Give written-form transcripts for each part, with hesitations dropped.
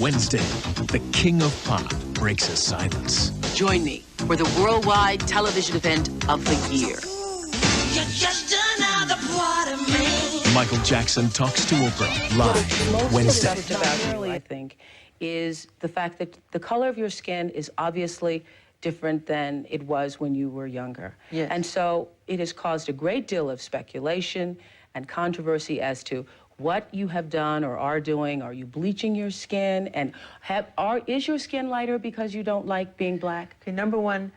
Wednesday, the king of pop breaks his silence. Join me for the worldwide television event of the year. You're just another part of me. Michael Jackson talks to Oprah live Most Wednesday. discussed about you, I think, is the fact that the color of your skin is obviously different than it was when you were younger. Yes. And so it has caused a great deal of speculation and controversy as to what you have done or are doing. Are you bleaching your skin? And is your skin lighter because you don't like being black? Okay, number one,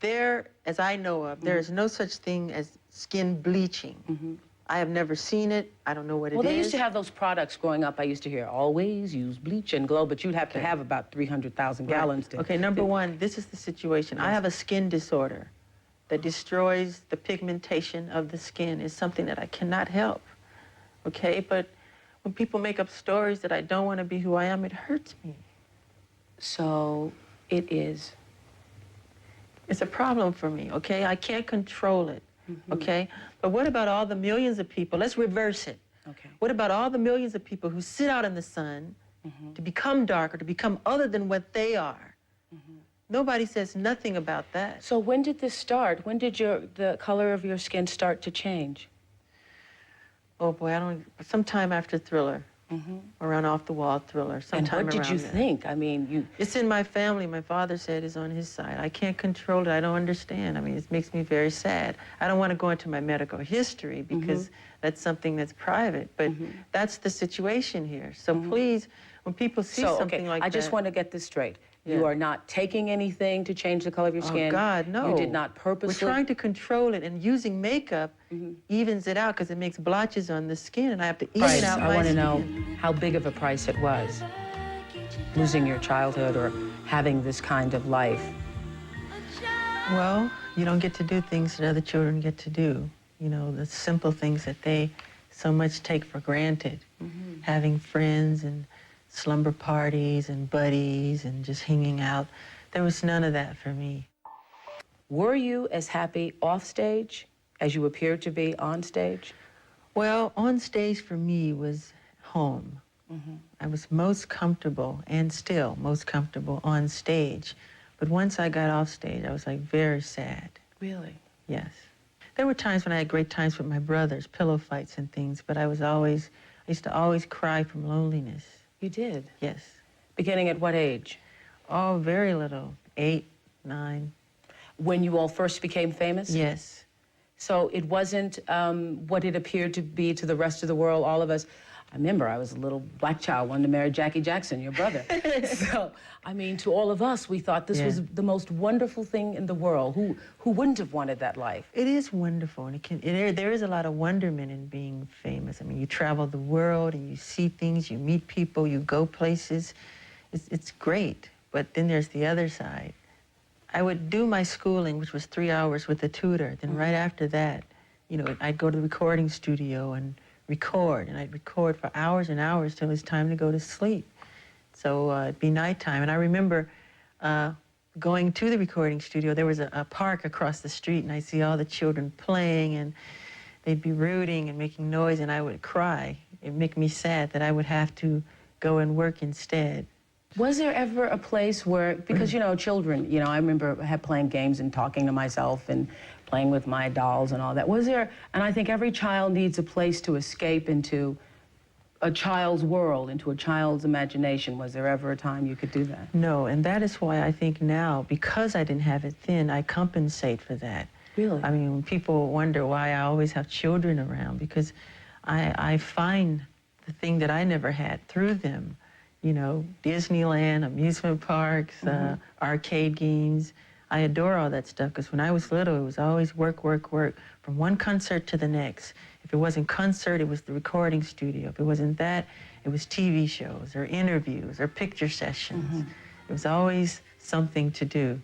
as I know of, there is no such thing as skin bleaching. I have never seen it. I don't know what it is. Well, they used to have those products growing up. I used to hear, always use bleach and glow, but you'd have to have about 300,000 gallons. Okay, number one, this is the situation. I have a skin disorder that destroys the pigmentation of the skin. It's something that I cannot help, okay? But when people make up stories that I don't want to be who I am, it hurts me. So it is. It's a problem for me, okay? I can't control it, okay? But what about all the millions of people? Let's reverse it. Okay. What about all the millions of people who sit out in the sun to become darker, to become other than what they are? Nobody says nothing about that. So when did this start? When did the color of your skin start to change? Oh boy, sometime after Thriller, around Off the Wall Thriller, sometime And what did you around there. think? I mean, It's in my family. My father said it's on his side. I can't control it. I don't understand. I mean, it makes me very sad. I don't want to go into my medical history because that's something that's private, but that's the situation here. So please, when people see something like that... I just want to get this straight. You are not taking anything to change the color of your skin? Oh, God, no. You did not purposely? We're trying to control it, and using makeup evens it out because it makes blotches on the skin, and I have to even out my I want to skin. know how big of a price it was, losing your childhood or having this kind of life. Well, you don't get to do things that other children get to do. You know, the simple things that they so much take for granted. Having friends and slumber parties and buddies and just hanging out. There was none of that for me. Were you as happy off stage as you appeared to be on stage? Well, on stage for me was home. I was most comfortable, and still most comfortable, on stage. But once I got off stage, I was like very sad. Really? Yes. There were times when I had great times with my brothers, pillow fights and things, but I used to always cry from loneliness. You did? Yes. Beginning at what age? Oh, very little. 8, 9. When you all first became famous? Yes. So it wasn't what it appeared to be to the rest of the world, all of us. I remember I was a little black child, wanted to marry Jackie Jackson, your brother. So, I mean, to all of us, we thought this was the most wonderful thing in the world. Who wouldn't have wanted that life? It is wonderful, and there is a lot of wonderment in being famous. I mean, you travel the world, and you see things, you meet people, you go places. It's great, but then there's the other side. I would do my schooling, which was 3 hours with a tutor. Then right after that, you know, I'd go to the recording studio and record, and I'd record for hours and hours till it's time to go to sleep. So it'd be nighttime, and I remember going to the recording studio. There was a park across the street, and I'd see all the children playing, and they'd be rooting and making noise, and I would cry. It'd make me sad that I would have to go and work instead. Was there ever a place where, because, you know, children, you know, I remember playing games and talking to myself and playing with my dolls and all that. Was there, and I think every child needs a place to escape into a child's world, into a child's imagination. Was there ever a time you could do that? No, and that is why I think now, because I didn't have it then, I compensate for that. Really? I mean, when people wonder why I always have children around, because I find the thing that I never had through them. You know, Disneyland, amusement parks, arcade games. I adore all that stuff because when I was little, it was always work, work, work, from one concert to the next. If it wasn't concert, it was the recording studio. If it wasn't that, it was TV shows or interviews or picture sessions. It was always something to do.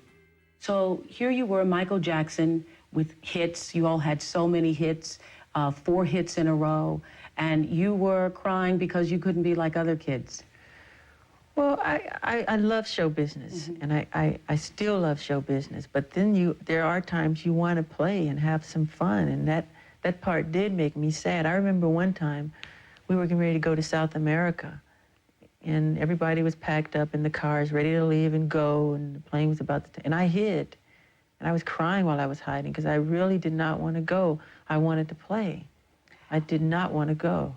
So here you were, Michael Jackson, with hits. You all had so many hits, 4 hits in a row, and you were crying because you couldn't be like other kids. Well, I love show business, and I still love show business, but then there are times you want to play and have some fun, and that part did make me sad. I remember one time we were getting ready to go to South America, and everybody was packed up in the cars, ready to leave and go, and the plane was about to, and I hid. And I was crying while I was hiding because I really did not want to go. I wanted to play. I did not want to go.